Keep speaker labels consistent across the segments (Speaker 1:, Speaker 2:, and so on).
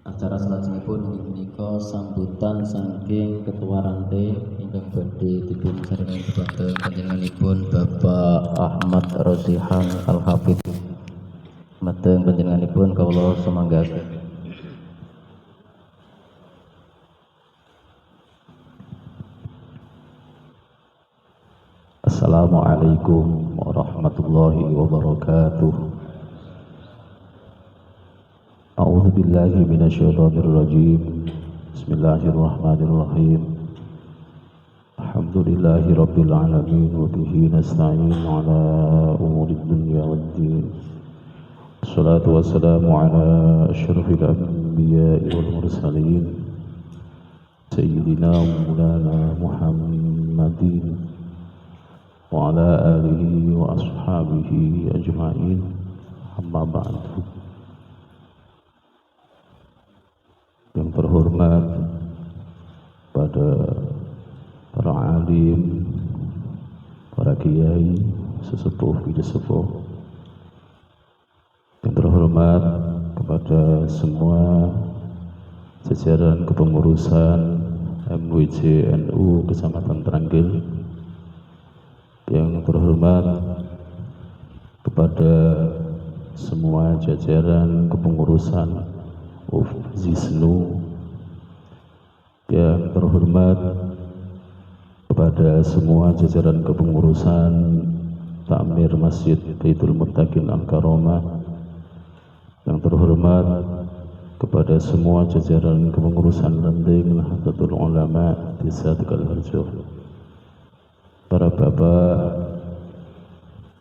Speaker 1: Acara salajengipun inggih punika sambutan saking Ketua Ranting ingkang badhe dipun sarengaken dhumateng panjenenganipun Bapak Ahmad Rosihan Al-Hafidz. Mateng panjenenganipun kawula sumanggaken. Assalamualaikum warahmatullahi wabarakatuh. A'udzu billahi minasyaitonir rajim. Bismillahirrahmanirrahim. Alhamdulillahi rabbil alamin wa bihi nasta'in ala umuri dunya waddin. Wassalatu wassalamu ala asyrafil anbiya'i wal mursalin sayyidina wa maulana Muhammadin wa ala alihi wa ashabihi ajma'in. Amma ba'du. Yang terhormat pada para alim, para kiai, sesepuh, bidasepuh. Yang terhormat kepada semua jajaran kepengurusan MWJ NU Kecamatan Tranggil. Yang terhormat kepada semua jajaran kepengurusan Zisnu. Yang terhormat kepada semua jajaran kepengurusan Takmir Masjid Baitul Muttaqin Al-Karomah. Yang terhormat kepada semua jajaran kepengurusan Ranting Nahdlatul Ulama Desa Tegalharjo. Para bapak,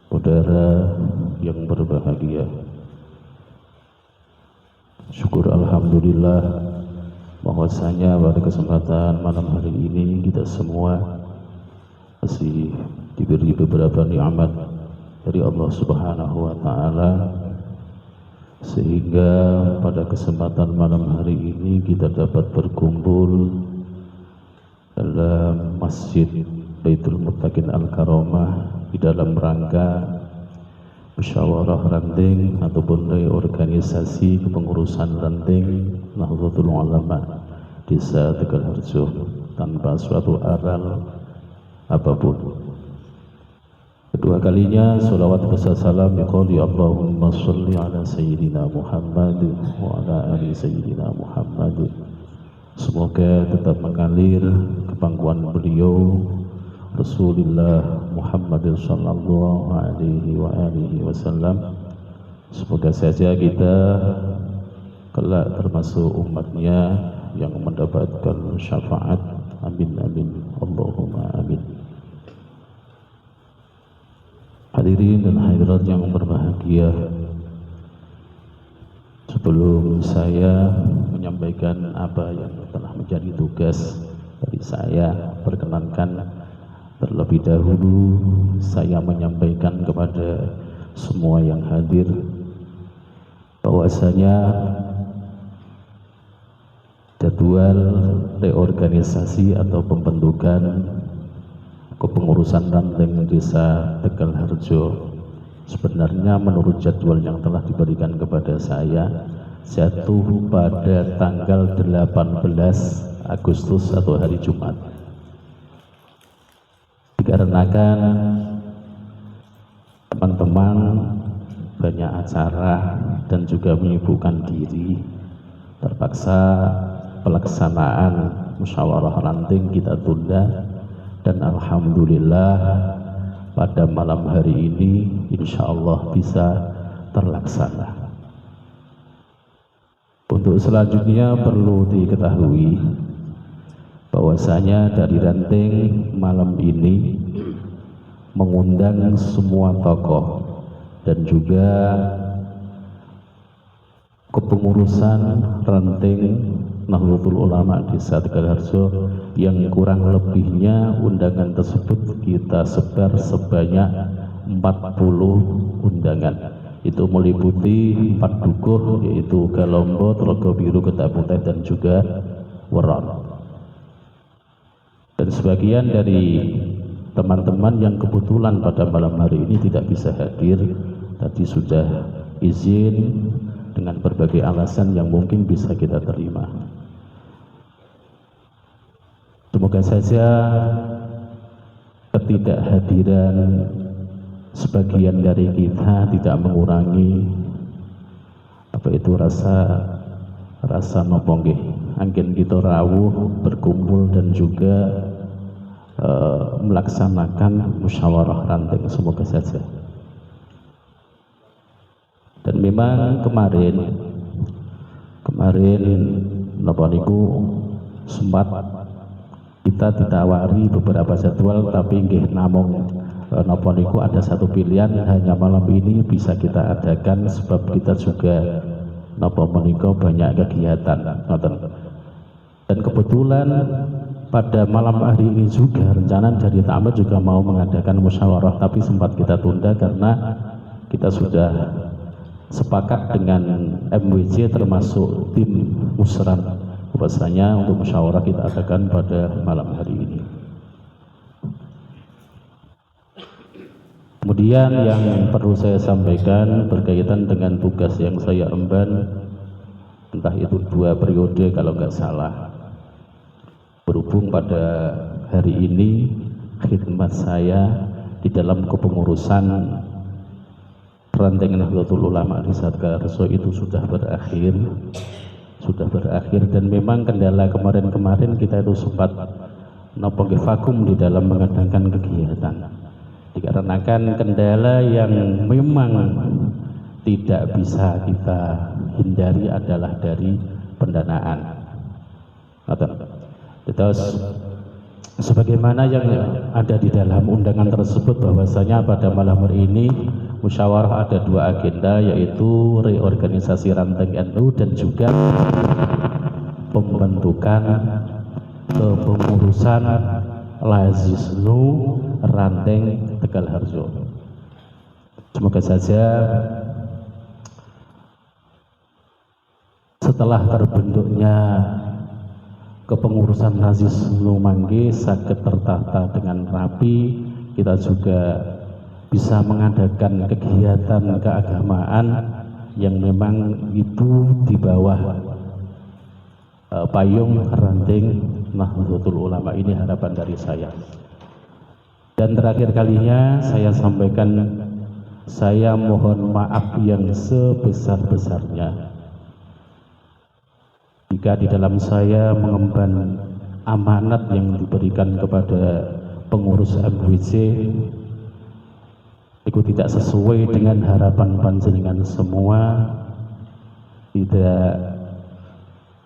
Speaker 1: saudara yang berbahagia, syukur alhamdulillah bahwasanya pada kesempatan malam hari ini kita semua masih diberi beberapa nikmat dari Allah Subhanahu wa taala, sehingga pada kesempatan malam hari ini kita dapat berkumpul dalam Masjid Baitul Muttaqin Al-Karomah di dalam rangka musyawarah Ranting ataupun reorganisasi kepengurusan Ranting Nahdlatul Ulama Desa Tegalharjo tanpa suatu aral apapun. Kedua kalinya sholawat besar salam yaquli Allahumma sholli ala Sayyidina Muhammad wa ala ali Sayyidina Muhammad. Semoga tetap mengalir ke pangkuan beliau Rasulullah Muhammad sallallahu alaihi wa alihi wasallam. Semoga saja kita kelak termasuk umatnya yang mendapatkan syafaat. Amin amin Allahumma amin. Hadirin dan hadirat yang berbahagia, sebelum saya menyampaikan apa yang telah menjadi tugas dari saya, perkenankan terlebih dahulu saya menyampaikan kepada semua yang hadir bahwasanya jadwal reorganisasi atau pembentukan kepengurusan Ranting Desa Tegalharjo sebenarnya menurut jadwal yang telah diberikan kepada saya jatuh pada tanggal 18 Agustus atau hari Jumat. Dikarenakan teman-teman banyak acara dan juga menyibukkan diri, terpaksa pelaksanaan musyawarah Ranting kita tunda, dan alhamdulillah pada malam hari ini insya Allah bisa terlaksana. Untuk selanjutnya perlu diketahui bahwasanya dari Ranting malam ini mengundang semua tokoh dan juga kepengurusan Ranting Nahdlatul Ulama Desa Tegalharjo yang kurang lebihnya undangan tersebut kita sebar sebanyak 40 undangan.
Speaker 2: Itu meliputi 4 dukuh, yaitu Galombo, Telaga Biru, Getah Putih, dan juga Weron. Dan sebagian dari teman-teman yang kebetulan pada malam hari ini tidak bisa hadir, tadi sudah izin dengan berbagai alasan yang mungkin bisa kita terima. Semoga saja ketidakhadiran sebagian dari kita tidak mengurangi apa itu rasa nopo nggih anggen kita rawuh berkumpul dan juga melaksanakan musyawarah ranting, semoga saja. Dan memang kemarin napa niku sempat kita ditawari beberapa jadwal, tapi nggih namung napa niku ada satu pilihan hanya malam ini bisa kita adakan sebab kita juga napa menika banyak kegiatan ngoten. Dan kebetulan pada malam hari ini juga rencana dari Ta'amir juga mau mengadakan musyawarah, tapi sempat kita tunda karena kita sudah sepakat dengan MWJ termasuk tim musran bahwasanya untuk musyawarah kita adakan pada malam hari ini. Kemudian yang perlu saya sampaikan berkaitan dengan tugas yang saya emban, entah itu 2 periode kalau nggak salah. Berhubung pada hari ini khidmat saya di dalam kepengurusan ranting Nahdlatul Ulama di Satkarso itu sudah berakhir, dan memang kendala kemarin kita itu sempat nopo vakum di dalam mengadakan kegiatan dikarenakan kendala yang memang tidak bisa kita hindari adalah dari pendanaan. Terus sebagaimana yang ada di dalam undangan tersebut bahwasanya pada malam hari ini musyawarah ada 2 agenda, yaitu reorganisasi ranting NU dan juga pembentukan kepengurusan Lazisnu ranting Tegal Harjo. Semoga saja setelah terbentuknya kepengurusan Lazisnu mangke saged tertata dengan rapi, kita juga bisa mengadakan kegiatan keagamaan yang memang itu di bawah payung ranting Nahdlatul Ulama. Ini harapan dari saya. Dan terakhir kalinya saya sampaikan, saya mohon maaf yang sebesar-besarnya jika di dalam saya mengemban amanat yang diberikan kepada pengurus MWJ itu tidak sesuai dengan harapan panjenengan semua, tidak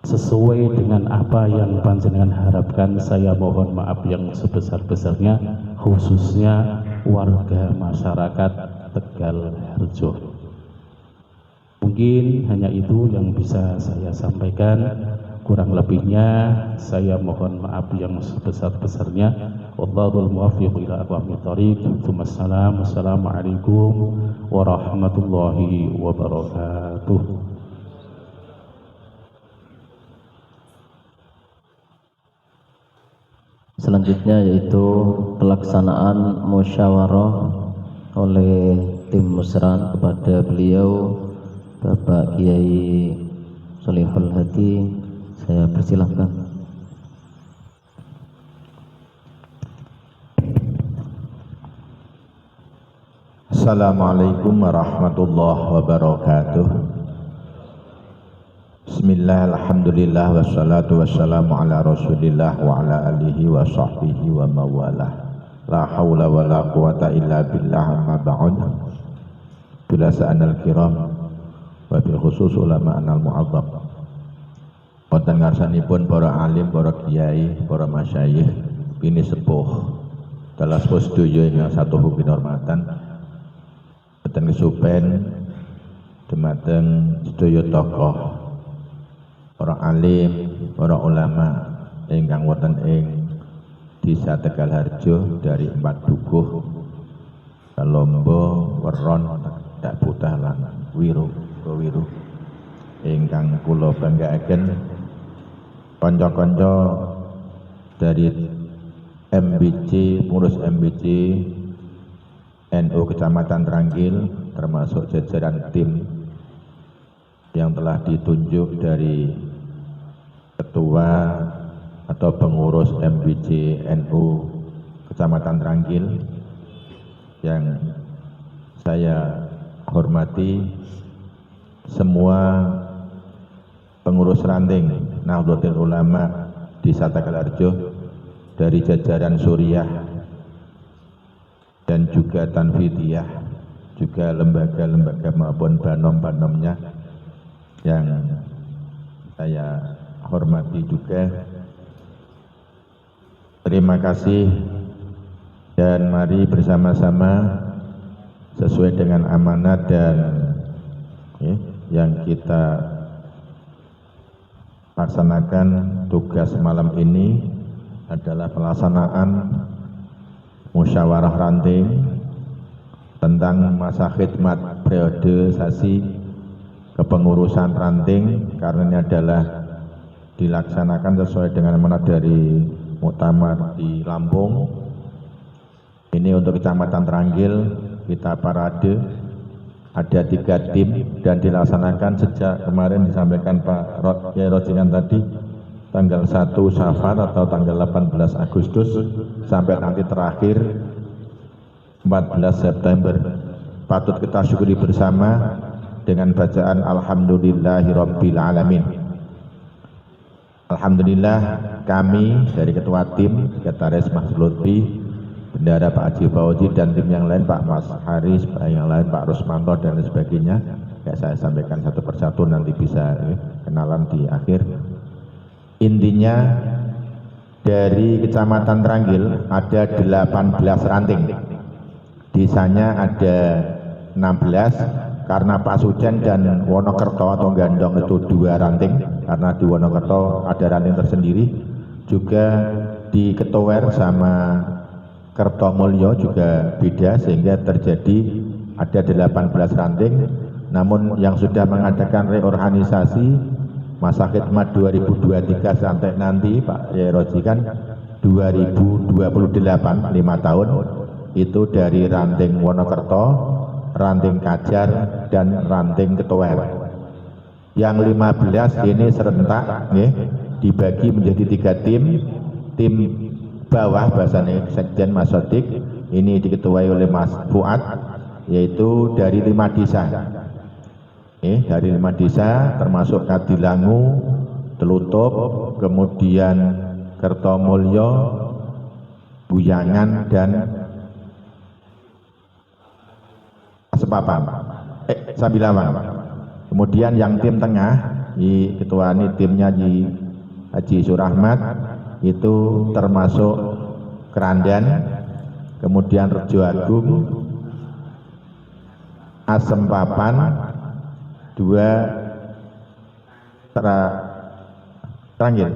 Speaker 2: sesuai dengan apa yang panjenengan harapkan. Saya mohon maaf yang sebesar-besarnya, khususnya warga masyarakat Tegal Harjo. Mungkin hanya itu yang bisa saya sampaikan, kurang lebihnya saya mohon maaf yang sebesar-besarnya. Wallahul muwaffiq ila aqwamit thoriq. Wassalamualaikum warahmatullahi wabarakatuh.
Speaker 1: Selanjutnya yaitu pelaksanaan musyawarah oleh tim musran kepada beliau Bapak Kiai Sholihul Hadi. Saya persilahkan.
Speaker 3: Assalamualaikum warahmatullahi wabarakatuh. Bismillah, alhamdulillah, wassalatu wassalamu ala rasulillah wa ala alihi wa sahbihi wa mawalah. La hawla wa la quwata illa billah, amma ba'ud. Bila sa'anal kiram wabil khusus ulama anal mu'adzam, wonten ngarsanipun para alim, para kiai, para masyayikh, ini sepuh dalam sepuh sedoyo yang satu kinhormatan, boten kesupen dumateng sedoyo tokoh, para alim, para ulama ingkang wonten ing Desa Tegal Harjo dari 4 dukuh, Galombo, Weron, Dak Putih dalan wiru ingkang kula banggaaken kanca-kanca dari MBC, pengurus MBC NU Kecamatan Tranggil, termasuk jajaran tim yang telah ditunjuk dari ketua atau pengurus MBC NU Kecamatan Tranggil yang saya hormati, semua pengurus ranting Nahdlatul Ulama di Tegalarjo dari jajaran Suriah dan juga Tanfidiyah, juga lembaga-lembaga maupun banom-banomnya yang saya hormati juga. Terima kasih dan mari bersama-sama sesuai dengan amanat dan yang kita laksanakan. Tugas malam ini adalah pelaksanaan musyawarah ranting tentang masa khidmat periodisasi kepengurusan ranting, karena ini adalah dilaksanakan sesuai dengan amanat dari muktamar di Lampung. Ini untuk Kecamatan Tranggil kita parade, ada 3 tim dan dilaksanakan sejak kemarin disampaikan Pak Kiai Rojikan tadi, tanggal 1 Safar atau tanggal 18 Agustus sampai nanti terakhir 14 September. Patut kita syukuri bersama dengan bacaan Alhamdulillahirabbil alamin. Alhamdulillah, kami dari ketua tim, Sekretaris Mas Lutfi, Bendara Pak Haji Fauzi dan tim yang lain, Pak Mas Haris, yang lain Pak Rusmanto dan lain sebagainya. Ya, saya sampaikan satu persatu, nanti bisa kenalan di akhir. Intinya dari Kecamatan Tranggil ada 18 ranting. Desanya ada 16, karena Pasujen dan Wonokerto atau Gandong itu 2 ranting, karena di Wonokerto ada ranting tersendiri. Juga di Ketower sama Kertomulyo juga beda, sehingga terjadi ada 18 ranting. Namun yang sudah mengadakan reorganisasi masa khidmat 2023 sampai nanti Pak Kiai Rojikan 2028, 5 tahun, itu dari ranting Wonokerto, ranting Kajar dan ranting Ketower. Yang 15 ini serentak dibagi menjadi 3 tim. Tim bawah bahasanya Sekjen Mas Sodik ini diketuai oleh Mas Fuad, yaitu dari 5 desa. Dari 5 desa termasuk Kadilangu, Telutup, kemudian Kertomulyo, Buyangan dan Sepapan, Sabilawang. Kemudian yang tim tengah, ketua ini timnya Haji Surahmat, itu termasuk Kerandan, kemudian Rejo Agung, Asem Papan, 2 Tranggil,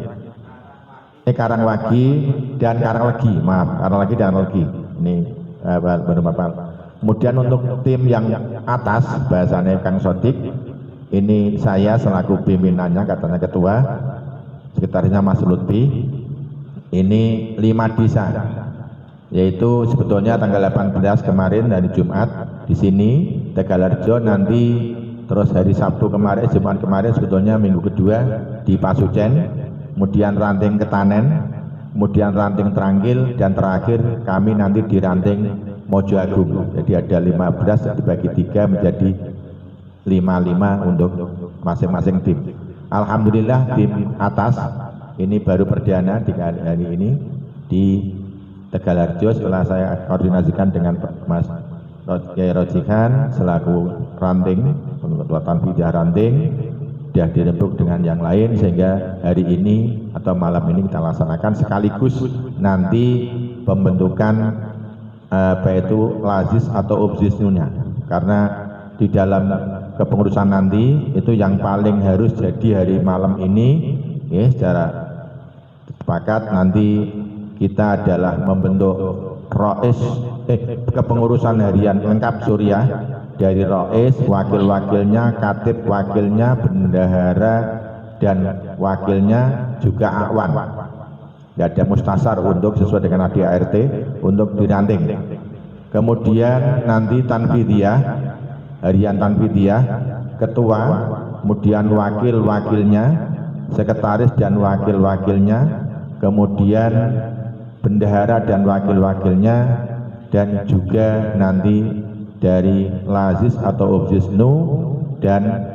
Speaker 3: Karangwagi dan Karanglegi, Karanglegi dan Karanglegi. Ini baru Bapak. Kemudian untuk tim yang atas, bahasanya Kang Sodik, ini saya selaku pimpinannya, katanya ketua, sekretarisnya Mas Lutfi. Ini 5 desa, yaitu sebetulnya tanggal 18 kemarin hari Jumat di sini Tegalarjo, nanti terus hari Sabtu kemarin, Jumat kemarin sebetulnya minggu kedua di Pasujen, kemudian ranting Ketanen, kemudian ranting Tranggil, dan terakhir kami nanti di ranting Mojo Agung. Jadi ada 15 dibagi 3 menjadi 5 untuk masing-masing tim. Alhamdulillah tim atas ini baru perdana di hari ini di Tegalarjo, setelah saya koordinasikan dengan Mas Kiai Rojikan selaku ranting, ketua Tanfidiyah ranting, sudah dirembuk dengan yang lain, sehingga hari ini atau malam ini kita laksanakan sekaligus nanti pembentukan apa itu lazis atau obsisnunya, karena di dalam kepengurusan nanti itu yang paling harus jadi hari malam ini secara sepakat nanti kita adalah membentuk kepengurusan harian lengkap Suriah dari Rois, wakil-wakilnya, katib wakilnya, bendahara dan wakilnya juga Akwan. Tidak ada mustasar untuk sesuai dengan ADART untuk diranting. Kemudian nanti tanfidiyah, harian tanfidiyah, ketua, kemudian wakil-wakilnya, sekretaris dan wakil-wakilnya, kemudian bendahara dan wakil-wakilnya, dan juga nanti dari Lazis atau Obzisnu dan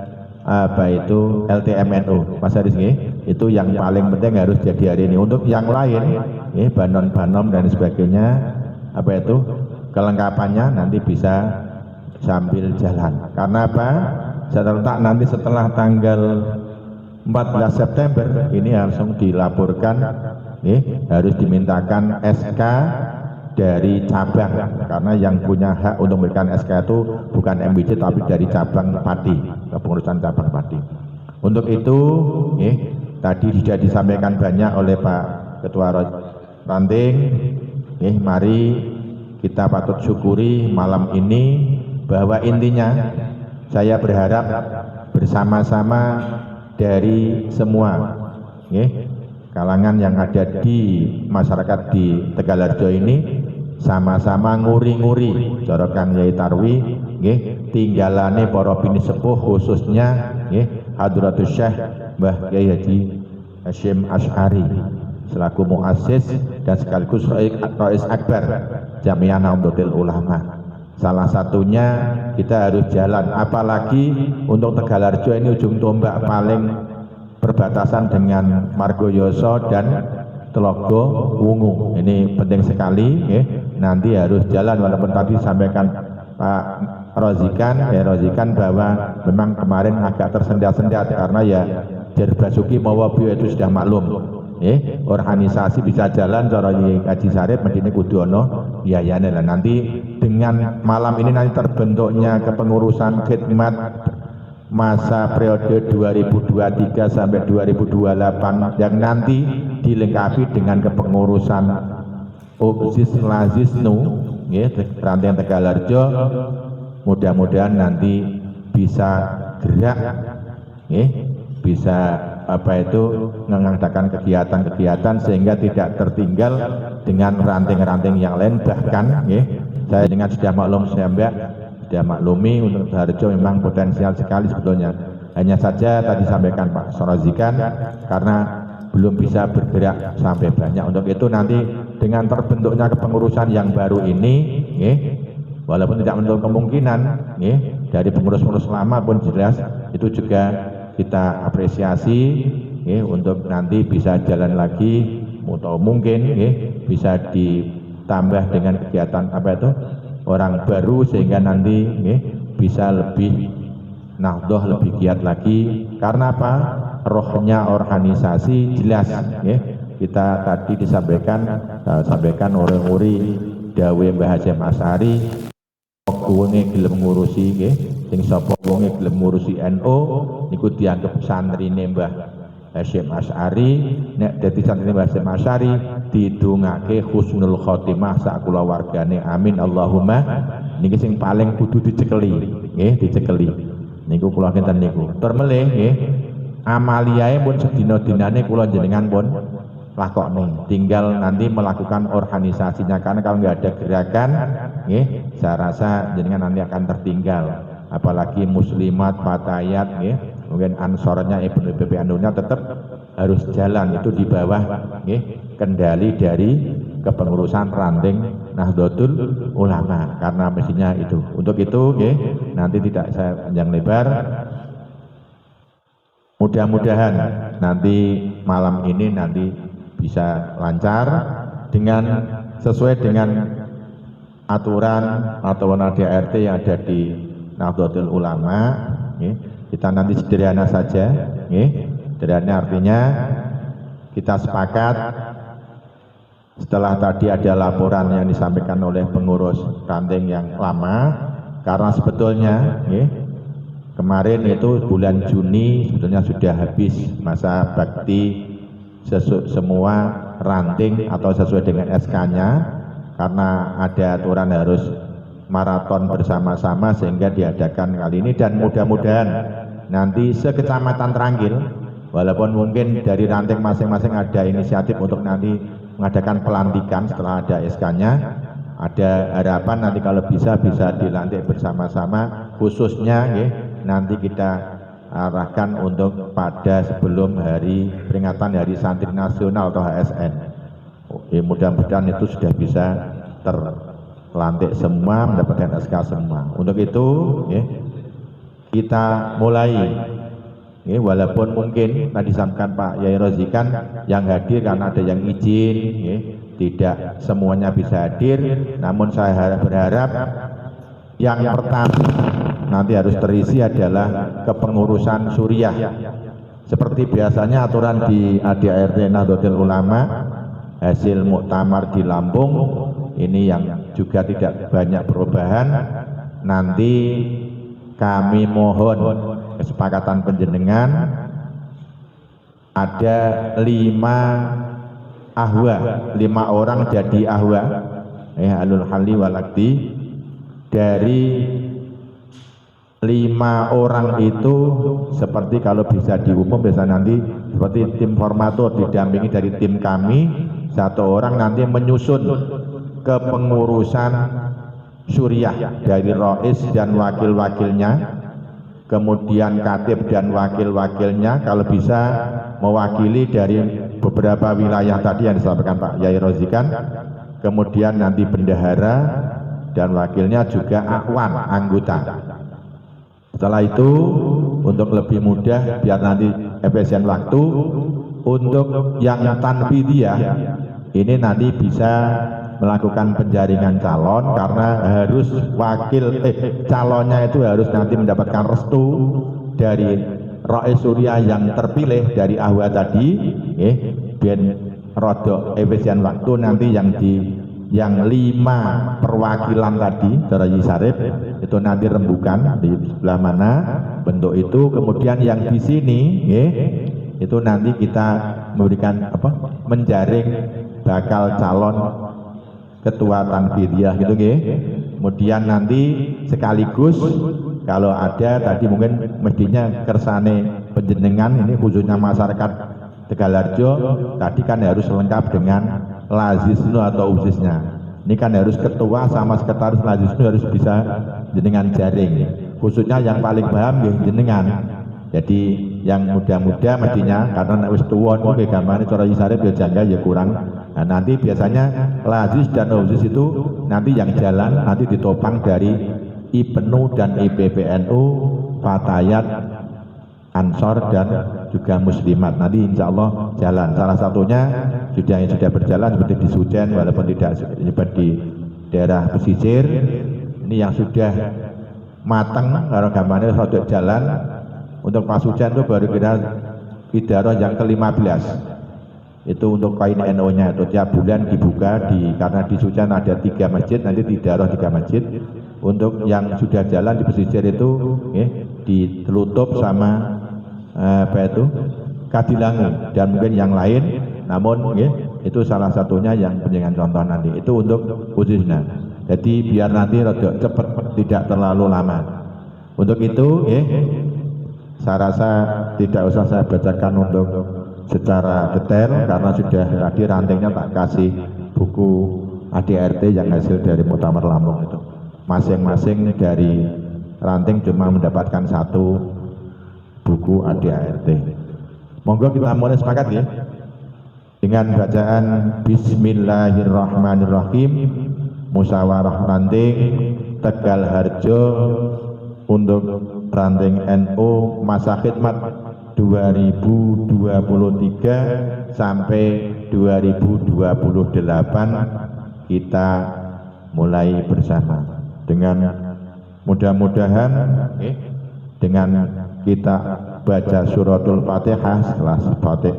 Speaker 3: itu LTMNU. Mas Haris itu yang paling penting harus jadi hari ini. Untuk yang lain, banom-banom dan sebagainya, itu kelengkapannya nanti bisa sambil jalan. Karena apa? Saya letak nanti setelah tanggal 14 September ini langsung dilaporkan, harus dimintakan SK dari cabang, karena yang punya hak untuk memberikan SK itu bukan MWC tapi dari cabang Pati, kepengurusan cabang Pati. Untuk itu tadi sudah disampaikan banyak oleh Pak Ketua Ranting. Mari kita patut syukuri malam ini bahwa intinya saya berharap bersama-sama dari semua kalangan yang ada di masyarakat di Tegalarjo ini sama-sama nguri-nguri corokan Yai Tarwi tinggalane para bini sepuh, khususnya Hadratus Syekh Mbah Kyai Haji Hasyim Asy'ari selaku muassis dan sekaligus Rais Akbar Jamiah Nahdlatul Ulama. Salah satunya kita harus jalan, apalagi untuk Tegalarjo ini ujung tombak paling perbatasan dengan Margoyoso dan Telogo Wungu. Ini penting sekali, nanti harus jalan, walaupun tadi sampaikan Pak Rozikan bahwa memang kemarin agak tersendat-sendat karena ya Basuki Mawabio itu sudah maklum, organisasi bisa jalan cara Haji Sarip mesti kudono biayanya. Lah nanti dengan malam ini nanti terbentuknya kepengurusan khidmat masa periode 2023 sampai 2028 yang nanti dilengkapi dengan kepengurusan Obzis Lazisnu Ranting Tegalarjo. Mudah-mudahan nanti bisa gerak, bisa mengadakan kegiatan-kegiatan sehingga tidak tertinggal dengan ranting-ranting yang lain. Bahkan saya dengan sudah maklum, sudah maklumi untuk Harjo memang potensial sekali sebetulnya. Hanya saja tadi sampaikan Pak Sorozikan karena belum bisa bergerak sampai banyak. Untuk itu nanti dengan terbentuknya kepengurusan yang baru ini, walaupun tidak menutup kemungkinan dari pengurus-pengurus lama pun jelas itu juga kita apresiasi untuk nanti bisa jalan lagi, atau mungkin bisa ditambah dengan kegiatan orang baru sehingga nanti bisa lebih nahdoh, lebih giat lagi. Karena apa? Rohnya organisasi jelas. Kita tadi sampaikan uri-uri dawe Mbah Hasyim Asy'ari, wonge gelem ngurusi sing sapa wonge gelem ngurusi NU niku dianggep santrine Mbah Hasyim Asy'ari. Nek dadi santrine Mbah Hasyim Asy'ari didongake husnul khotimah sak kula wargane, amin Allahumma. Niki sing paling kudu dicekeli, dicekeli niku kula kinten niku. Tur melih amaliae pun sedina-dinane kula jenengan pun lakokne, tinggal nanti melakukan organisasinya, karena kalau nggak ada gerakan saya rasa jenengan nanti akan tertinggal. Apalagi muslimat, fatayat, mungkin ansornya IPP Anunya tetap harus jalan, itu di bawah kendali dari kepengurusan Ranting Nahdlatul Ulama, karena mestinya itu. Untuk itu nanti tidak saya panjang lebar, mudah-mudahan nanti malam ini nanti bisa lancar dengan sesuai dengan aturan atau ADART yang ada di Nahdlatul Ulama. Kita nanti sederhana saja, sederhana artinya kita sepakat setelah tadi ada laporan yang disampaikan oleh pengurus ranting yang lama, karena sebetulnya kemarin itu bulan Juni sebetulnya sudah habis masa bakti semua ranting atau sesuai dengan SK-nya, karena ada aturan harus maraton bersama-sama sehingga diadakan kali ini, dan mudah-mudahan nanti sekecamatan Trangkil, walaupun mungkin dari ranting masing-masing ada inisiatif untuk nanti mengadakan pelantikan setelah ada SK-nya, ada harapan nanti kalau bisa dilantik bersama-sama, khususnya nanti kita arahkan untuk pada sebelum hari peringatan Hari Santri Nasional atau HSN. Oke, mudah-mudahan itu sudah bisa terlantik semua, mendapatkan SK semua. Untuk itu kita mulai, walaupun mungkin tadi disampaikan Pak Yai Rozikan yang hadir karena ada yang izin, tidak semuanya bisa hadir, namun saya berharap yang pertama nanti harus terisi adalah kepengurusan Suriah. Seperti biasanya aturan di ADART Nahdlatul Ulama hasil muktamar di Lampung ini yang juga tidak banyak perubahan. Nanti kami mohon kesepakatan panjenengan ada 5 ahwa, 5 orang jadi ahwa, alul hali wal akdi. Dari 5 orang itu seperti kalau bisa diumum biasa nanti seperti tim formatur didampingi dari tim kami, 1 orang nanti menyusun kepengurusan Suriah dari Rais dan wakil-wakilnya, kemudian Katib dan wakil-wakilnya, kalau bisa mewakili dari beberapa wilayah tadi yang disampaikan Pak Yai Rozikan, kemudian nanti bendahara dan wakilnya juga akwan, anggota. Setelah itu untuk lebih mudah biar nanti efisien waktu, untuk yang tanfidiyah ini nanti bisa melakukan penjaringan calon karena harus calonnya itu harus nanti mendapatkan restu dari Rais Suriah yang terpilih dari ahwa tadi, biar rodok efisien waktu nanti yang 5 perwakilan tadi dari Sarif itu nanti rembukan di sebelah mana bentuk itu, kemudian yang di sini itu nanti kita memberikan menjaring bakal calon ketua tanfidiyah gitu kemudian nanti sekaligus kalau ada tadi mungkin mestinya kersane penjenengan ini khususnya masyarakat Tegalarjo tadi kan harus lengkap dengan lazisnu atau usisnya. Ini kan harus ketua sama sekretaris lazisnu harus bisa jenengan jaring. Khususnya yang paling paham jenengan. Jadi yang muda-muda mestinya karena wis tuwa niku gamane cara isare ya jangga ya kurang. Nah, nanti biasanya lazis dan usis itu nanti yang jalan nanti ditopang dari IPNU dan IPPNU, Fatayat, Ansor dan juga Muslimat. Nanti insya Allah jalan. Salah satunya yang sudah berjalan seperti di Sujen, walaupun tidak seperti di daerah pesisir. Ini yang sudah matang kalau gambarnya sudah jalan. Untuk Pak Sujen itu baru kira idaroh yang ke-15. Itu untuk kain NO-nya itu tiap bulan dibuka karena di Sujen ada 3 masjid, nanti idaroh 3 masjid. Untuk yang sudah jalan di pesisir itu ditutup sama Kadilangu dan mungkin yang lain, namun itu salah satunya yang penjenengan contoh nanti itu untuk khususnya. Jadi biar nanti rada cepat, tidak terlalu lama. Untuk itu saya rasa tidak usah saya bacakan untuk secara detail karena sudah tadi rantingnya tak kasih buku ADART yang hasil dari Muktamar Lampung itu. Masing-masing dari ranting cuma mendapatkan 1 buku ADART. Monggo kita mulai sepakat dengan bacaan Bismillahirrahmanirrahim. Musyawarah ranting Tegal Harjo untuk ranting NU masa khidmat 2023 sampai 2028 kita mulai bersama dengan mudah-mudahan dengan kita baca suratul Fatihah setelah Fatih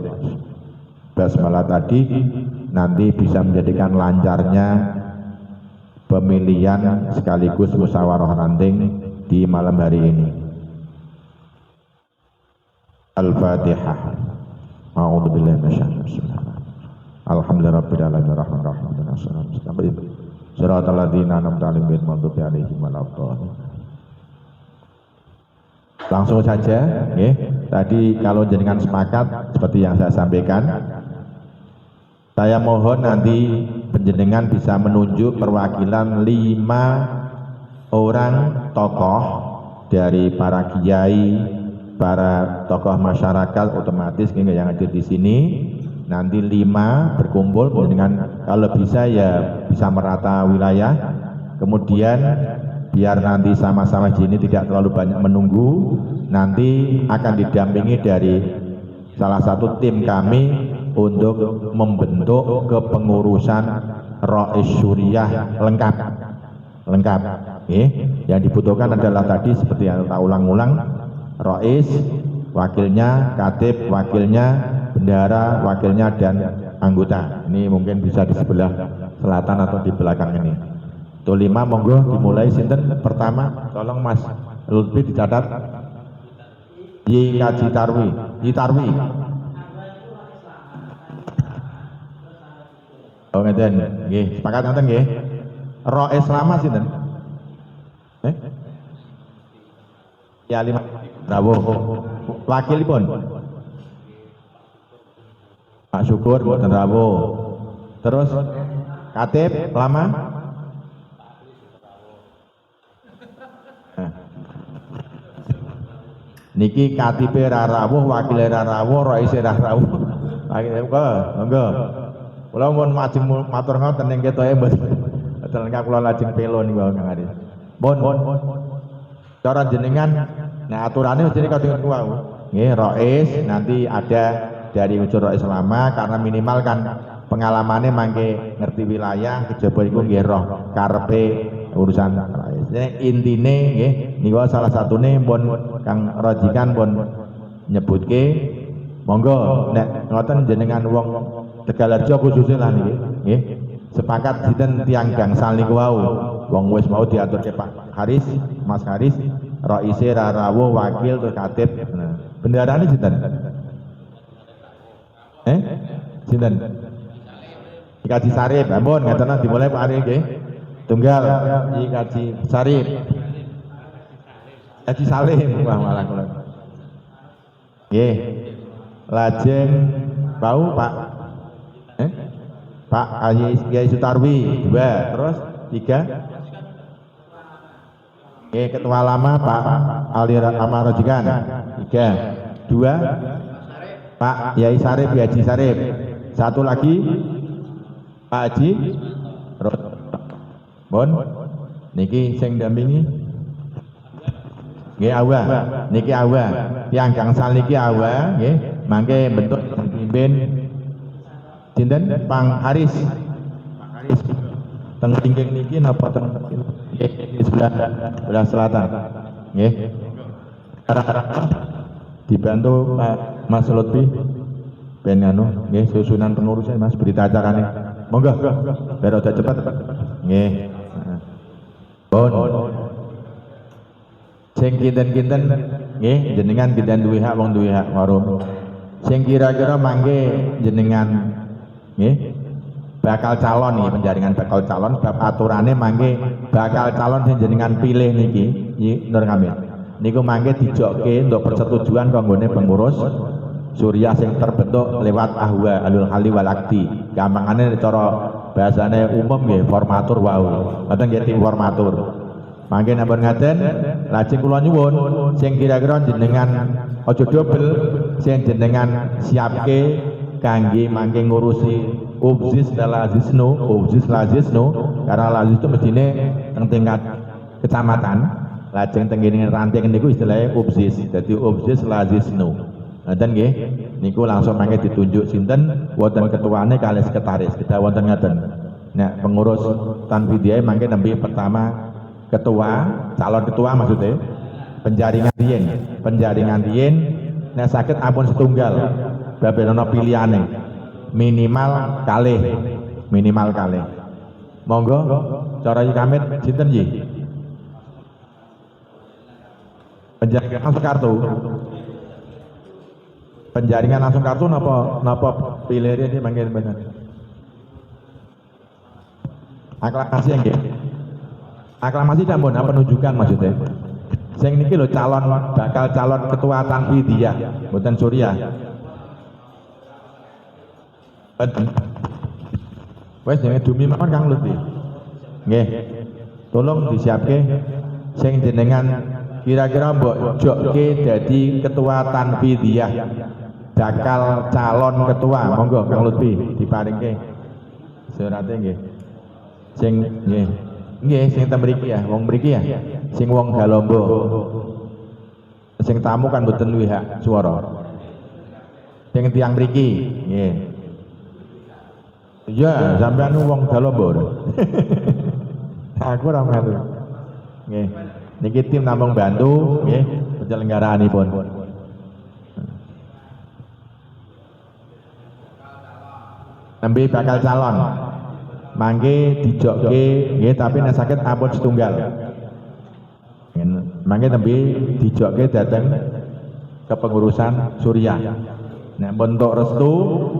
Speaker 3: basmalah tadi nanti bisa menjadikan lancarnya pemilihan sekaligus musyawarah ranting di malam hari ini. Al-Fatihah. A'udzubillahi minasyaitonir rajim. Alhamdulillahirabbil alamin arrahmanirrahim. Siratal ladzina an'amta 'alaihim ghairil maghdubi 'alaihim waladdallin. Langsung saja, nggih. Tadi kalau jenengan sepakat seperti yang saya sampaikan, saya mohon nanti penjenengan bisa menunjuk perwakilan 5 orang tokoh dari para kiai, para tokoh masyarakat otomatis yang hadir di sini. Nanti 5 berkumpul dengan kalau bisa ya bisa merata wilayah. Kemudian biar nanti sama-sama di sini tidak terlalu banyak menunggu, nanti akan didampingi dari salah satu tim kami untuk membentuk kepengurusan Rais Suriah lengkap. Yang dibutuhkan adalah tadi seperti yang kita ulang-ulang, Rais, wakilnya, Katib, wakilnya, bendahara, wakilnya, dan anggota. Ini mungkin bisa di sebelah selatan atau di belakang ini. Itu 5, monggo dimulai. Sinten pertama, tolong Mas Lutfi dicatat. Yikaji Tarwi. Oh ngeten, nggih, sepakat ngoten nggih. Rais lama sinten? Ya 5. Rawuh. Wakilipun Pak Syukur mboten rawuh. Terus Katib lama? Niki katibe ra rawuh, wakile ra rawuh, raise ra rawuh. Monggo. Kula mun majeng matur ngoten ning ketoke mboten lengkap kula lajeng pelo niku Kang Ari. Mun cara jenengan nah aturane jenenge kaya niku wae. Nggih, rais nanti ada dari unsur rais lama karena minimal kan pengalamannya mangke ngerti wilayah kejaba iku nggih roh karepe urusan rais. Intine nggih niku salah satune pun Kang Rajikan pun nyebutke monggo nek ngoten jenengan wong Tegalharjo khususnya lah niki nggih sepakat sinten tiyang gangsal niku wau wong wis mau diaturke Pak Haris, Mas Haris, raise ra rawuh, wakil terus katib. Nah, bendarane sinten? Sinten? Kaji Sarip, ampun ngaten dimulai Pak Ari nggih. Tunggal Kaji Sarip. Kaji Salim, wah malah kula. Nggih. Lajeng bau Pak Pak Kiai Sutarwi 2, terus 3. Oke, ketua lama Pak Ali Amarajikan 3, 2 Pak Yai Sarip, Haji Sarip, 1 lagi Pak Haji Bon niki sing dampingi nggih awah niki awah tiyang gangsal niki awah nggih mangke bentuk pimpin sinten Pang Haris teng pinggir niki napa teng di sebelah selatan nggih dibantu Pak Mas Lutfi ben anu nggih susunan pengurusnya Mas berita acarane monggo biar udah cepat nggih bon sing kinten-kinten nggih jenengan kinten duwe hak wong duwe hak warung sing kira-kira mangke jenengan nggih bakal calon nih penjaringan bakal calon bab aturane mangke bakal calon sing jenengan pilih niki Nur Kamil niku mangke dijokke untuk persetujuan kanggone pengurus Suriah sing terbentuk lewat ahwa alul hali wal akdi gampangane cara bahasane umum nggih formatur wau ngoten nggih tim formatur mangke napa ngaten lajeng kula nyuwun sing kira-kira jenengan aja dobel sing jenengan siapke kangge mangke ngurusi Ubzis Lazisno karena Lazis itu mestine teng tingkat kecamatan lajeng teng kene ranting niku istilahnya Ubzis dadi Ubzis Lazisno ngoten nggih niku langsung mangke ditunjuk sinten wonten ketuane kalih sekretaris kita wonten ngaten nek pengurus Tanfidiah mangke nembe pertama ketua calon ketua maksudnya penjaringan riyen nek saged ampun setunggal babenono pilihane minimal kalih monggo cara iki kamit sinten nggih penjaringan langsung kartu napa pilih ini mangke bener Aklamasi nggih. Aklamasi sampun penunjukan maksudnya. Sing niki lho bakal calon ketua Tanfidiyah, mboten Suriah. Wes jenenge Dumi mawon Kang Lutfi. Nggih. Tolong disiapke sing jenengan kira-kira mbok jokke dadi ketua Tanfidiyah. Bakal calon ketua, monggo Kang Lutfi diparingke surate nggih. Sing nggih. Nggih, sing teng mriki ya, wong mriki ya. Sing wong Galombo. Sing tamu kan mboten duwe hak swara. Sing tiyang mriki, nggih. Iya, sampean wong Galombo. Aku ora melu. Nggih. Niki tim namung bantu nggih penyelenggaraanipun. Nembe bakal calon. Mangke dijokke nggih tapi nek saged ampun setunggal. Mangke nembe dijokke dhateng kepengurusan Suriah. Nek pun entuk restu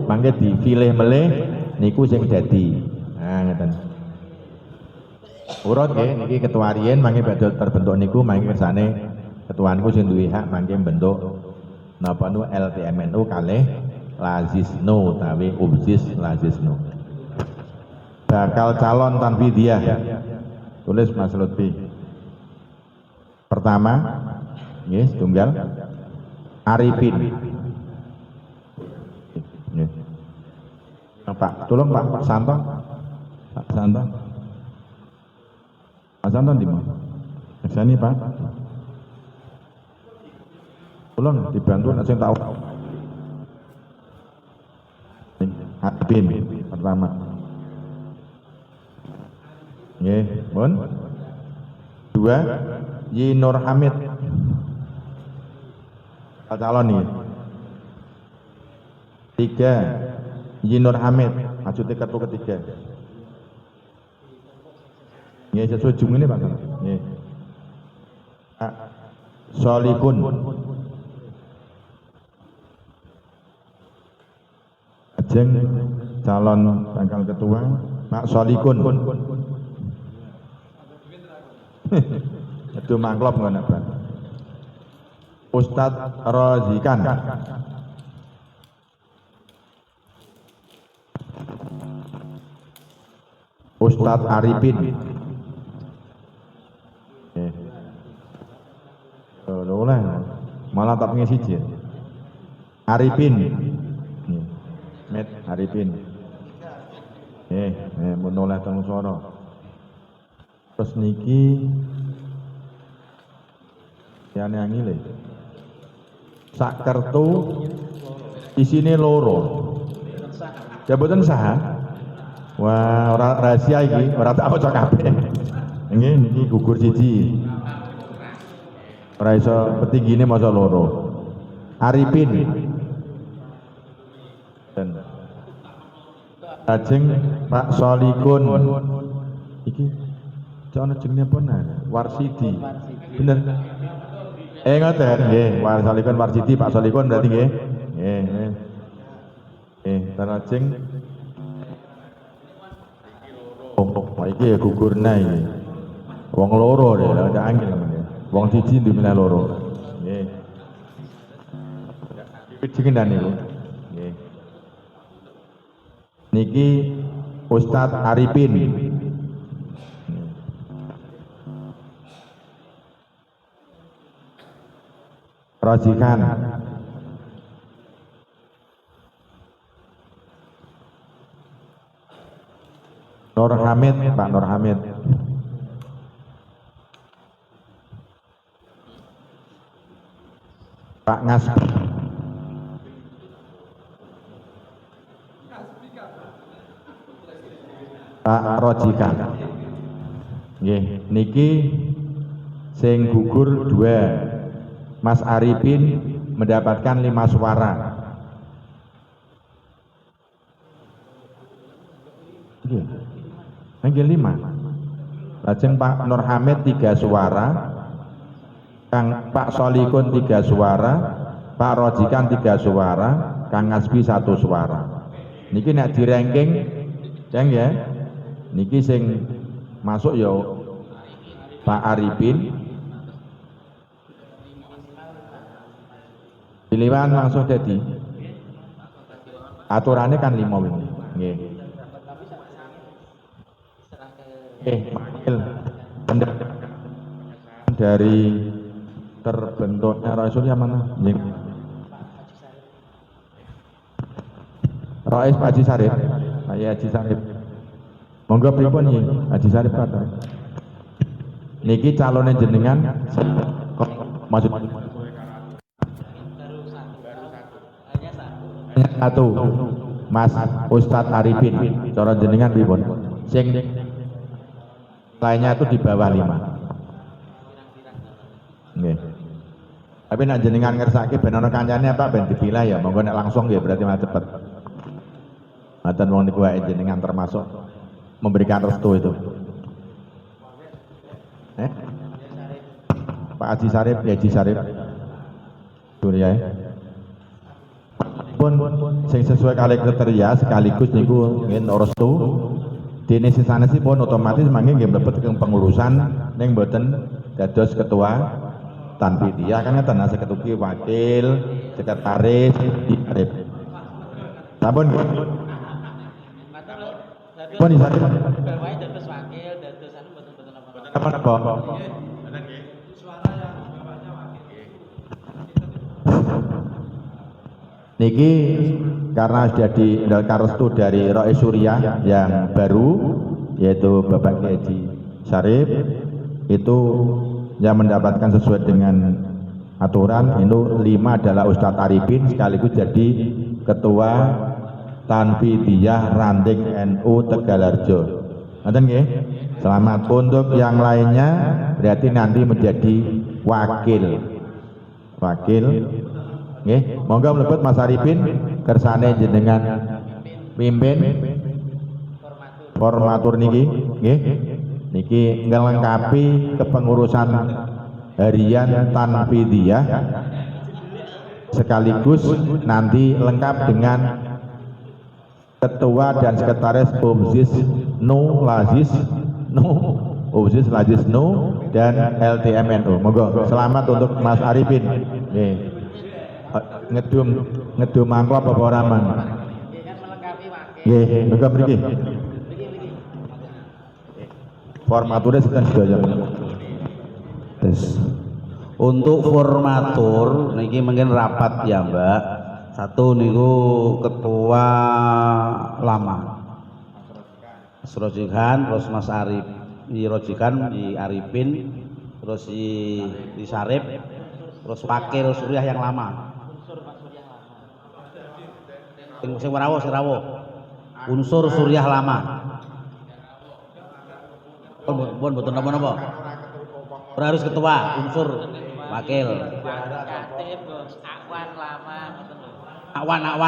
Speaker 3: mangke dipilih melih niku sing dadi. Nah ngeten. Urut nggih niki ketua riyen mangke badhe terbentuk niku mangke kersane ketua niku sing duwe hak mangke bentuk napa nu LTMNU kalih Lazisno utawi Ubzis Lazisno. Bakal calon Tanfidiyah. Tulis Mas Lutfi. Pertama, nggih tunggal Arifin. Nggih. Pak, tolong Pak Santo. Pak Santo. Pak Santo di mana? Kesini Pak. Tolong dibantu nek sing tahu. Arifin pertama. Nggih, mun. Dua, Yinur Hamid. Calon nih. Tiga, Yinur Hamid. Maksudnya kartu ketiga. Nggih, sesuai jumlah ini Pak. Nggih. Solihun. Ajeng calon bakal ketua Pak Solihun. Itu mangklop ngono Pak. Ustadz Rozikan. Ustadz Arifin. Oleh malah tak pengen siji. Arifin. Met Arifin. Mun oleh teng swara. Terus niki yane angile. Sak kertu isine loro. Jabatan saha? Wah, ora rahasia iki, ora tak ojo kabeh. Nggih niki gugur siji. Ora iso petinggine masa loro. Arifin. Dan ajeng Pak Solihun. Iki jono jenenge pun Warsidi. Bener. Ngoten nggih, Solihun Warsidi, Pak Solihun berarti nggih. Nggih. Tarajeng iki ya gugurna iki. Wong loro deh, ada angin namanya. Wong siji ndumene loro. Nggih. Jenengan niku. Nggih. Niki Ustadz Arifin. Rozikan. Nur Hamid, Pak Nur Hamid. Pak Ngasbi. Pak Rozikan. Nggih, niki sing gugur 2. Mas Arifin mendapatkan 5 suara. Nggih 5. Lajeng Pak Nur Hamid 3 suara. Kang Pak Solihun 3 suara. Pak Rozikan 3 suara. Kang Ngasbi 1 suara. Niki nek di ranking, Jeng ya. Niki sing masuk ya Pak Arifin. Pilihan langsung jadi. Aturannya kan 5 ini. Nggih. Makil dari terbentuknya Rasulnya mana? Nggih. Rais Pak Haji Sarip. Pak Haji Sarip. Monggo pripun nggih Haji Sarip kata. Niki calonnya jenengan kok maksud satu Mas Ustadz Arifin cara jenengan pripun sing lainnya itu di bawah 5 nggih tapi nak jenengan ngersake ben ana kancane apa ben dipilih ya monggo nek langsung ya berarti malah cepet ngoten wong niku wae jenengan termasuk memberikan restu itu Pak Haji Sarip Haji Sarip Surya pun sing sesuai kali kriteria sekaligus niku nggih restu dene sanesipun otomatis mangke nggih mlebet ing pengurusan ning mboten dados ketua tanfidia kan ngeten seketuki wakil sekretaris diarif sampun pun isari bawahe dados wakil dados anu mboten apa-apa niki karena sudah didapatkan restu dari Rais Suriah yang baru yaitu Bapak Haji Sarip itu yang mendapatkan sesuai dengan aturan itu 5 adalah Ustadz Arifin sekaligus jadi ketua Tanfidiyah Ranting NU Tegalarjo. Ngoten nggih? Selamat. Untuk yang lainnya berarti nanti menjadi wakil. Nggih, monggo mlebet Mas Arifin kersane jenengan pimpin formatur niki nggih. Niki ngelengkapi kepengurusan harian Tanfidiyah sekaligus nanti lengkap dengan ketua dan sekretaris Umziz Nu Lazis dan LTMNU. Monggo selamat untuk Mas Arifin. Nggih. Ngedum amplop apa ora man? Nggih, monggo mriki. Formaturnya sedang sedaya.
Speaker 4: Untuk formatur niki mungkin rapat ya Mbak. Satu niku ketua lama Mas Rojikan, terus Mas Arif di Rojikan, di Arifin, terus di Sarip, terus wakil Suriah yang lama. Sing Rawo. Unsur Suriah lama. Pun betul napa-napa. Ora harus ketua, unsur wakil. Akwan lama ngoten lho. Akwan lama.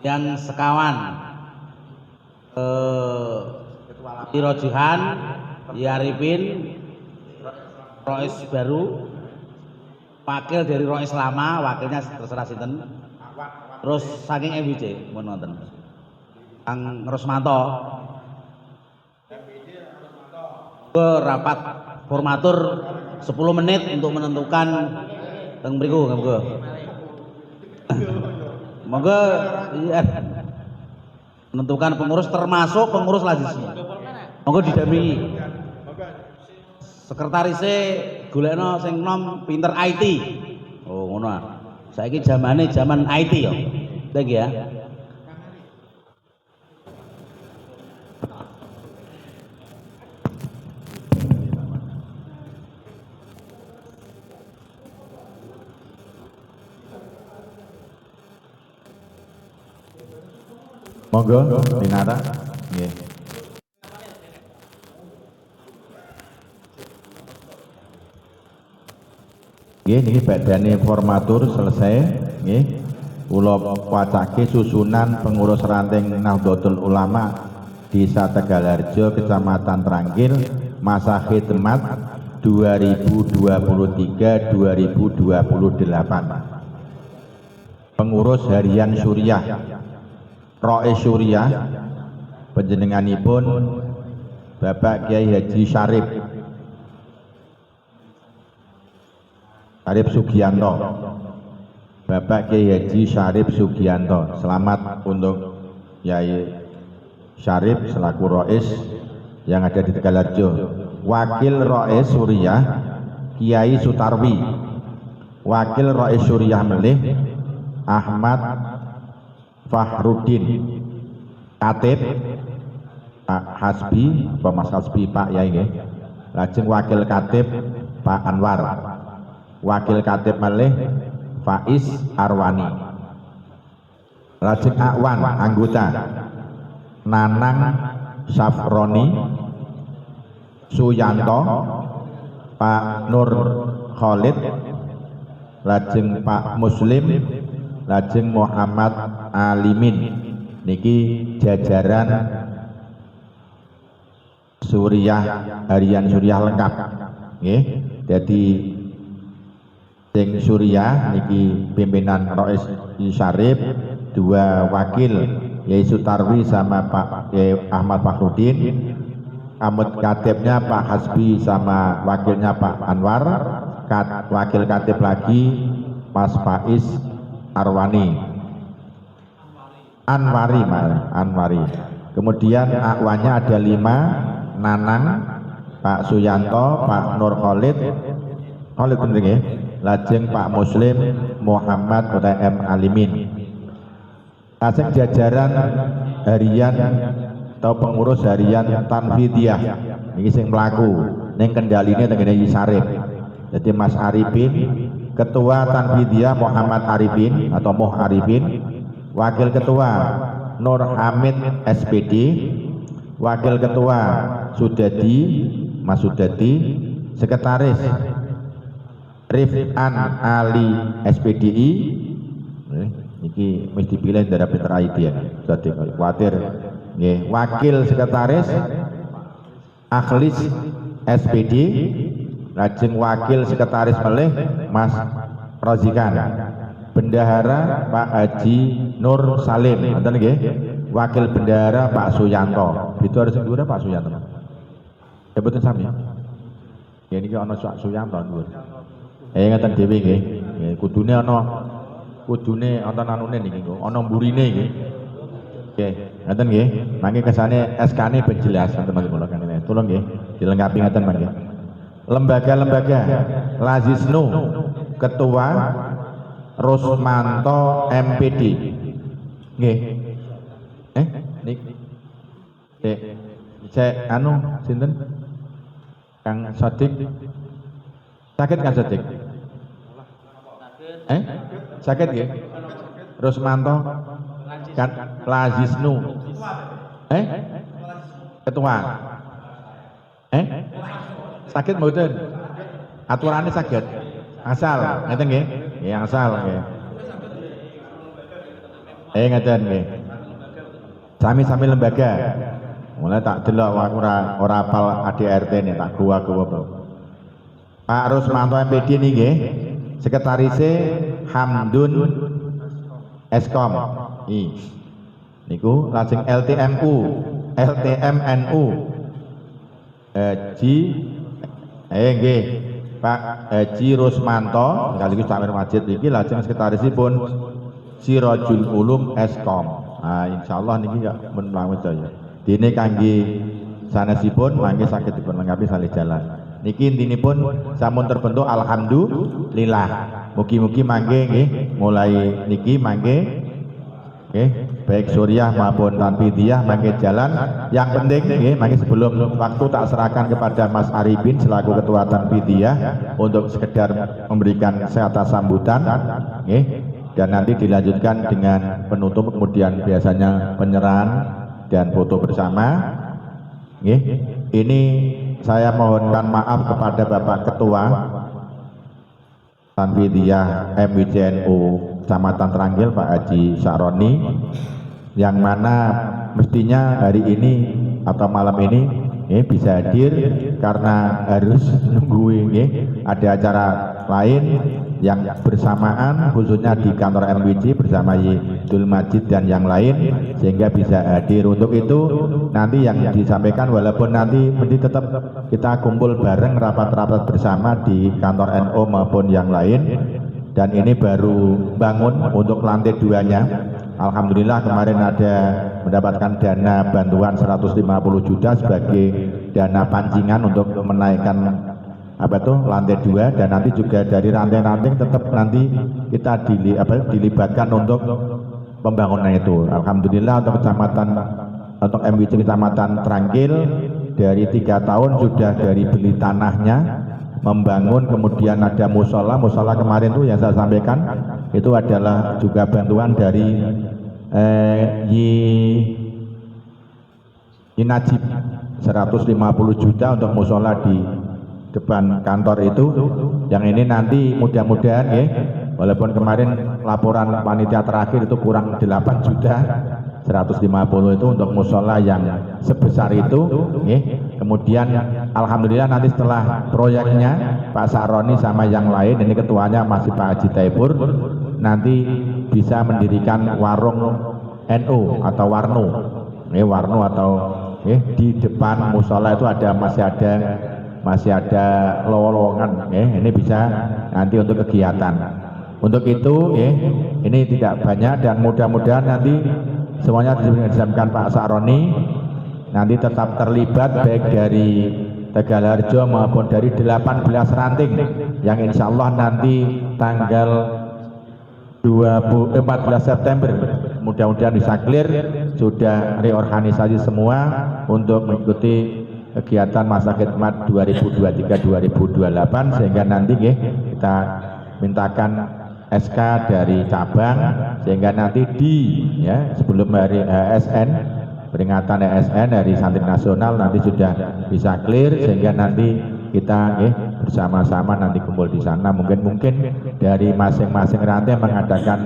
Speaker 4: Yang sekawan. Irojihan, Yarifin, Rois baru, wakil dari Rois lama, wakilnya terserah sinten. Terus saking MWJ mun wonten. Kang Rusmanto ke rapat formatur 10 menit untuk menentukan teng mriku monggo. Monggo iya. Menentukan pengurus termasuk pengurus Lazis. Monggo didampingi. Sekretarise golekno sing nom pinter IT. Oh ngono ah. Saiki zaman IT ya. Nggih ya.
Speaker 3: Monggo dinata. Nggih. Nggih niki badane formatur selesai nggih. Kula wacake susunan pengurus ranting Nahdlatul Ulama Desa Tegalarjo Kecamatan Trangkil masa khidmat 2023-2028. Pengurus harian Suriah Rais Suriah panjenenganipun Bapak Kiai Haji Syarif Sugianto. Bapak Kiai Haji Syarif Sugianto. Selamat untuk Kiai Syarif selaku Rais yang ada di Tegalarjo. Wakil Rais Suriah Kiai Sutarwi. Wakil Rais Suriah melih Ahmad Fahrudin. Katib Pak Hasbi, Pak Mas Hasbi Pak ya ini. Lajeng wakil katib Pak Anwar. Wakil katib melih Faiz Arwani. Lajeng Akwan anggota Nanang Safroni Suyanto, Pak Nur Khalid, lajeng Pak Muslim, lajeng Muhammad Alimin. Niki jajaran Suriah, harian Suriah lengkap. Nggih. Jadi sing Suriah niki pimpinan Rais Syarif, dua wakil Yai Sutarwi sama Pak Ahmad Fakhrudin, Amut katibnya Pak Hasbi sama wakilnya Pak Anwar, wakil katib lagi Mas Faiz Arwani. Anwari. Kemudian akwannya ada 5, Nanang, Pak Suyanto, Pak Nur Khalid bener nggih. Lajeng Pak Muslim, Muhammad M Alimin. Lajeng jajaran harian atau pengurus harian Tanfidiyah ini sing mlaku ning kendaline tengene Syarif. Jadi Mas Arifin, Ketua Tanfidiyah Muhammad Arifin atau Moh Arifin, Wakil Ketua Nur Hamid SPD, Wakil Ketua Sudadi Mas Sudadi, Sekretaris Rifan Ali SPDI. Iki mesti dipilih dari Peter ID ya. Jadi khawatir. Nggih, Wakil Sekretaris Akhlis SPD, lajeng Wakil Sekretaris melih Mas Rozikan. Bendahara Pak Haji Nur Salim, ngoten nggih. Wakil Bendahara Pak Suyanto. Itu harus ngure Pak Suyanto. Ya betul sami. Ya niki ana Pak Suyanto dhuwur. Ngoten dhewe nggih. Nggih, kudune wonten anune niki kok, ana mburine nggih. Nggih, ngoten nggih. Mangke kesane SK-ne ben jelas teman-teman kula kene. Tolong nggih, dilengkapi ngoten mangke. Lembaga-lembaga Lazisnu Ketua Rusmanto MPD. Nggih. Cek anu sinten? Kang Sodik. Sakit Kang Sodik? Sakit nggih? Rusmanto kan Lazisnu. Ketua. Sakit mboten? Aturane sakit. Asal, ngeten nggih? Nggih, asal nggih. Ngeten nggih. Sami-sami lembaga. Mulai tak delok aku ora apal ADRT nih, tak gua. Pak Rusmanto MPD niki nggih. Sekretarise Hamdun Eskom. Niku lajeng LTMNU. Nggih. Pak Haji Rusmanto sekaligus Takmir Masjid niki lajeng sekretarisipun Sirajul Ulum Eskom. Nah, insyaallah niki ya men ya. Dene kangge sanesipun mangke saged dipunlengkapi salih jalan. Niki intinipun sampun terbentuk alhamdulillah. Mugi-mugi mangke nggih mulai niki mangke nggih baik Suriah maupun Tanfidiyah mangke jalan. Yang penting nggih mangke sebelum waktu tak serahkan kepada Mas Arifin selaku Ketua Tanfidiyah untuk sekedar memberikan seata sambutan nggih. Dan nanti dilanjutkan dengan penutup, kemudian biasanya penyerahan dan foto bersama. Ini saya mohonkan maaf kepada Bapak Ketua Tanfidiyah MWJNU Kecamatan Tranggil Pak Haji Sa'roni, yang mana mestinya hari ini atau malam ini bisa hadir karena harus nunggu ada acara lain yang bersamaan khususnya di kantor MWC bersama Yidul Majid dan yang lain sehingga bisa hadir. Untuk itu nanti yang disampaikan walaupun nanti tetap kita kumpul bareng rapat-rapat bersama di kantor NU maupun yang lain, dan ini baru bangun untuk lantai 2-nya. Alhamdulillah kemarin ada mendapatkan dana bantuan 150 juta sebagai dana pancingan untuk menaikkan lantai 2, dan nanti juga dari ranting-ranting tetap nanti kita dilibatkan untuk pembangunan itu. Alhamdulillah untuk MWC Kecamatan Trangkil dari 3 tahun sudah dari beli tanahnya, membangun, kemudian ada musola kemarin tuh yang saya sampaikan itu adalah juga bantuan dari Najib 150 juta untuk musola di depan kantor itu. Yang ini nanti mudah-mudahan ya, walaupun kemarin laporan panitia terakhir itu kurang 8 juta, 150 itu untuk musola yang sebesar itu ya. Kemudian alhamdulillah nanti setelah proyeknya Pak Saroni sama yang lain, ini ketuanya masih Pak Haji Taibur, nanti bisa mendirikan warung NU atau warno atau di depan musola itu masih ada lowongan ini bisa nanti untuk kegiatan. Untuk itu ini tidak banyak, dan mudah-mudahan nanti semuanya disampaikan Pak Saroni nanti tetap terlibat baik dari Tegalharjo maupun dari 18 ranting yang insya Allah nanti tanggal 14 September mudah-mudahan bisa clear, sudah reorganisasi semua untuk mengikuti kegiatan masa khidmat 2023-2028, sehingga nanti kita mintakan SK dari cabang sehingga nanti sebelum hari ASN, peringatan ASN Hari Santri Nasional nanti sudah bisa clear, sehingga nanti kita bersama-sama nanti kumpul di sana. Mungkin dari masing-masing rantai mengadakan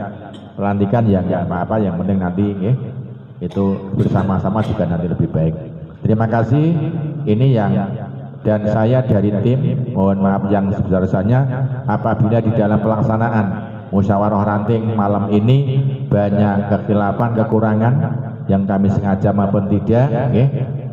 Speaker 3: pelantikan yang apa-apa, yang penting nanti itu bersama-sama juga nanti lebih baik. Terima kasih. Ini dan saya dari tim mohon maaf yang sebesar-besarnya apabila di dalam pelaksanaan musyawarah ranting malam ini banyak kekhilafan, kekurangan yang kami sengaja maupun tidak,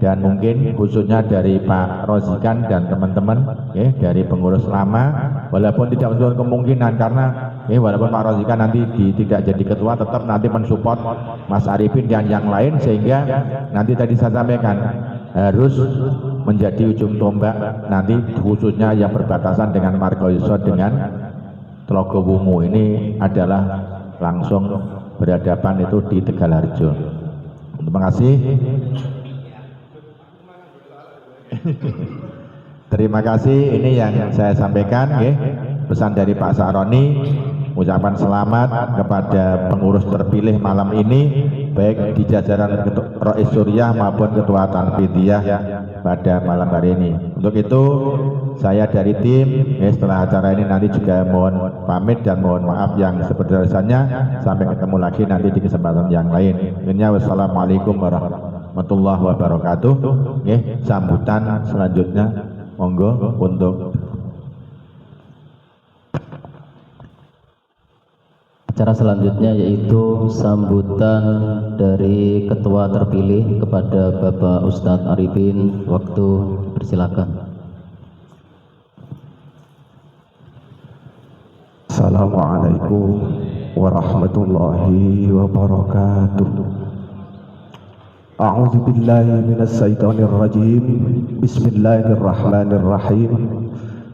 Speaker 3: dan mungkin khususnya dari Pak Rozikan dan teman-teman dari pengurus lama, walaupun tidak menutup kemungkinan karena walaupun Pak Rozikan nanti tidak jadi ketua, tetap nanti mensupport Mas Arifin dan yang lain, sehingga nanti tadi saya sampaikan harus menjadi ujung tombak nanti khususnya yang berbatasan dengan Margoiso dengan Tlogo Wungu. Ini adalah langsung berhadapan itu di Tegalharjo. Terima kasih. Terima kasih. Ini yang saya sampaikan, pesan dari Pak Saroni. Ucapan selamat kepada pengurus terpilih malam ini, baik di jajaran Rois Suriah maupun Ketua Tanfidiyah pada malam hari ini. Untuk itu saya dari tim setelah acara ini nanti juga mohon pamit dan mohon maaf yang sebesar-besarnya. Sampai ketemu lagi nanti di kesempatan yang lain. Wassalamualaikum warahmatullahi wabarakatuh. Sambutan selanjutnya monggo untuk
Speaker 1: acara selanjutnya, yaitu sambutan dari ketua terpilih kepada Bapak Ustadz Arifin. Waktu persilakan.
Speaker 5: Assalamualaikum warahmatullahi wabarakatuh. A'udzu billahi minas syaitonir rajim. Bismillahirrahmanirrahim.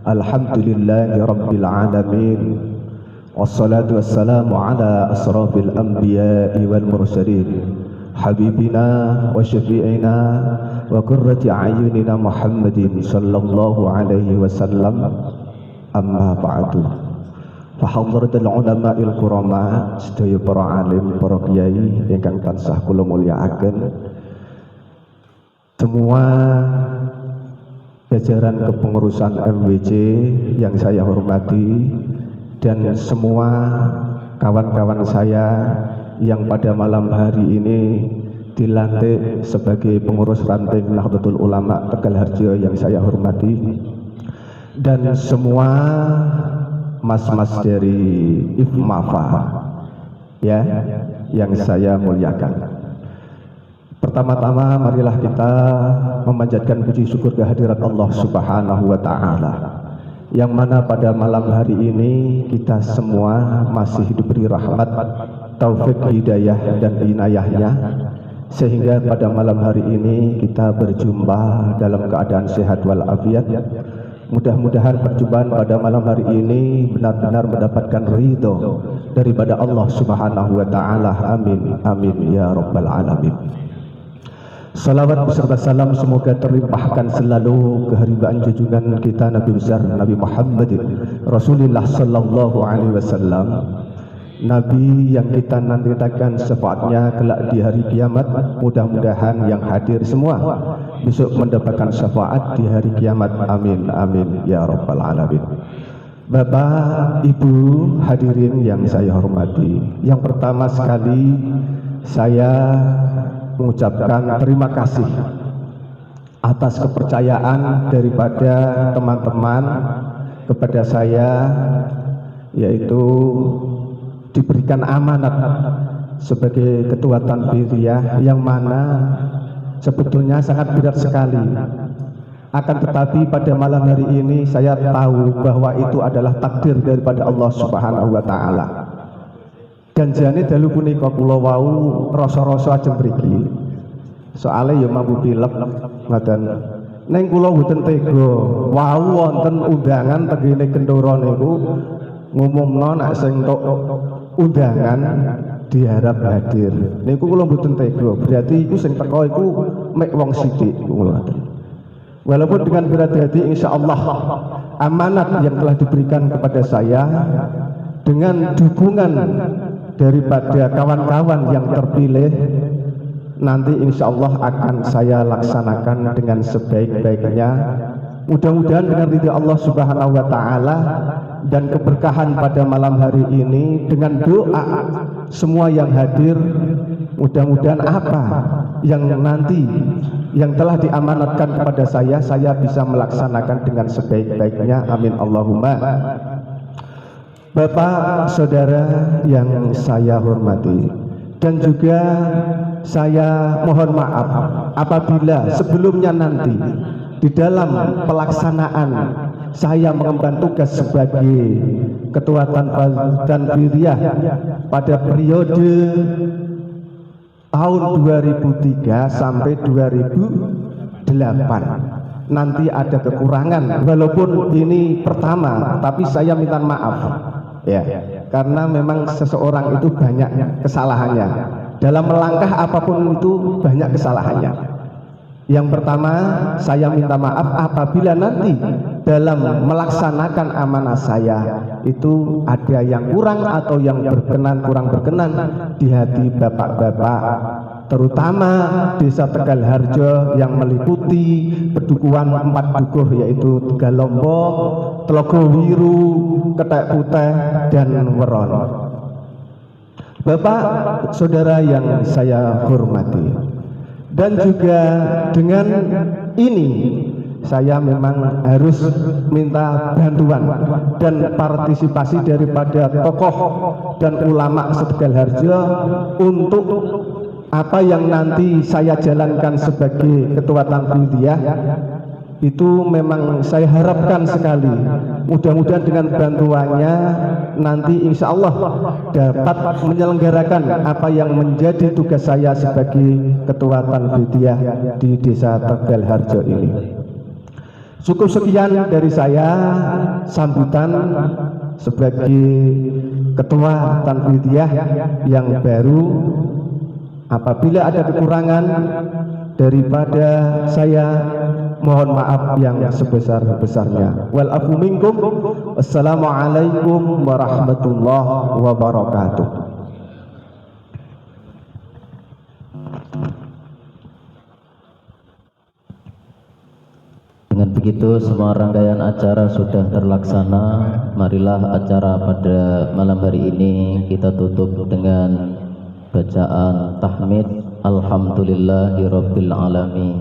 Speaker 5: Alhamdulillahi rabbil alamin. Wassalatu wassalamu ala asrafil anbiya'i wal mursalin, habibina wa syafi'ina wa qurrati a'yunina Muhammadin sallallahu alaihi wasallam. Amma ba'du. Fa hadratul ulama'il kurama, sedaya para alim, para kiai ingkang tansah kula mulyakaken, semua jajaran kepengurusan MWC yang saya hormati, dan semua kawan-kawan saya yang pada malam hari ini dilantik sebagai pengurus ranting Nahdlatul Ulama Tegalharjo yang saya hormati, dan semua mas-mas dari IFMAFA ya yang saya muliakan. Pertama-tama marilah kita memanjatkan puji syukur kehadirat Allah Subhanahu wa taala, yang mana pada malam hari ini kita semua masih diberi rahmat, taufik, hidayah dan inayahnya, sehingga pada malam hari ini kita berjumpa dalam keadaan sehat walafiat. Mudah-mudahan perjumpaan pada malam hari ini benar-benar mendapatkan ridho daripada Allah Subhanahu wa taala. Amin amin ya rabbal alamin. Salawat beserta salam semoga terlimpahkan selalu keharibaan junjungan kita Nabi besar Nabi Muhammad Rasulullah sallallahu alaihi wasallam, Nabi yang kita nantikan syafaatnya kelak di hari kiamat. Mudah-mudahan yang hadir semua besok mendapatkan syafaat di hari kiamat. Amin amin ya rabbal alamin. Bapak, Ibu, hadirin yang saya hormati, yang pertama sekali saya mengucapkan terima kasih atas kepercayaan daripada teman-teman kepada saya, yaitu diberikan amanat sebagai ketua Tanfidiyah, yang mana sebetulnya sangat berat sekali. Akan tetapi pada malam hari ini saya tahu bahwa itu adalah takdir daripada Allah Subhanahu wa taala. Ganjane dalu punika kula wau rasa-rasa ajeng mriki. Soale ya mampu pilek ngoten. Ning kula mboten tega wau wonten undangan tengene Kendoro niku ngumumno nek sing entuk undangan diharap hadir. Niku kula mboten tega. Berarti iku sing teko iku mek wong sithik ngoten. Walaupun dengan berat hati insyaallah amanat yang telah diberikan kepada saya dengan dukungan daripada kawan-kawan yang terpilih, nanti insya Allah akan saya laksanakan dengan sebaik-baiknya. Mudah-mudahan dengan ridha Allah Subhanahu wa taala dan keberkahan pada malam hari ini, dengan doa semua yang hadir, mudah-mudahan apa yang nanti yang telah diamanatkan kepada saya bisa melaksanakan dengan sebaik-baiknya. Amin Allahumma. Bapak, saudara yang saya hormati, dan juga saya mohon maaf apabila sebelumnya nanti di dalam pelaksanaan saya mengemban tugas sebagai Ketua Tanfidiyah pada periode tahun 2003 sampai 2008 nanti ada kekurangan, walaupun ini pertama, tapi saya minta maaf ya, karena memang seseorang itu banyak kesalahannya dalam melangkah apapun, itu banyak kesalahannya. Yang pertama, saya minta maaf apabila nanti dalam melaksanakan amanah saya itu ada yang kurang atau yang berkenan kurang berkenan di hati bapak-bapak, terutama Desa Tegal Harjo yang meliputi pedukuhan 4 dukuh, yaitu Tegalombok, Tlogowiru, Ketek Putih, dan Weron. Bapak, saudara yang saya hormati, dan juga dengan ini saya memang harus minta bantuan dan partisipasi daripada tokoh dan ulama Tegal Harjo untuk apa yang nanti saya jalankan sebagai Ketua Tanfidiyah. Itu memang saya harapkan sekali, mudah-mudahan dengan bantuannya nanti insya Allah dapat menyelenggarakan apa yang menjadi tugas saya sebagai Ketua Tanfidiyah di Desa Tegal Harjo ini. Cukup sekian dari saya sambutan sebagai Ketua Tanfidiyah yang baru. Apabila ada kekurangan daripada saya, mohon maaf yang sebesar-besarnya. Wal afu minkum. Assalamualaikum warahmatullahi wabarakatuh.
Speaker 1: Dengan begitu semua rangkaian acara sudah terlaksana. Marilah acara pada malam hari ini kita tutup dengan bacaan tahmid Alhamdulillahirabbil alamin,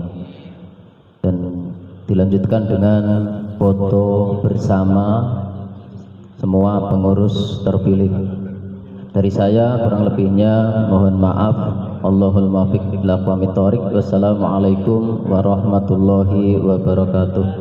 Speaker 1: dan dilanjutkan dengan foto bersama semua pengurus terpilih. Dari saya kurang lebihnya mohon maaf. Allahul muwaffiq ila aqwamit thoriq. Wassalamualaikum warahmatullahi wabarakatuh.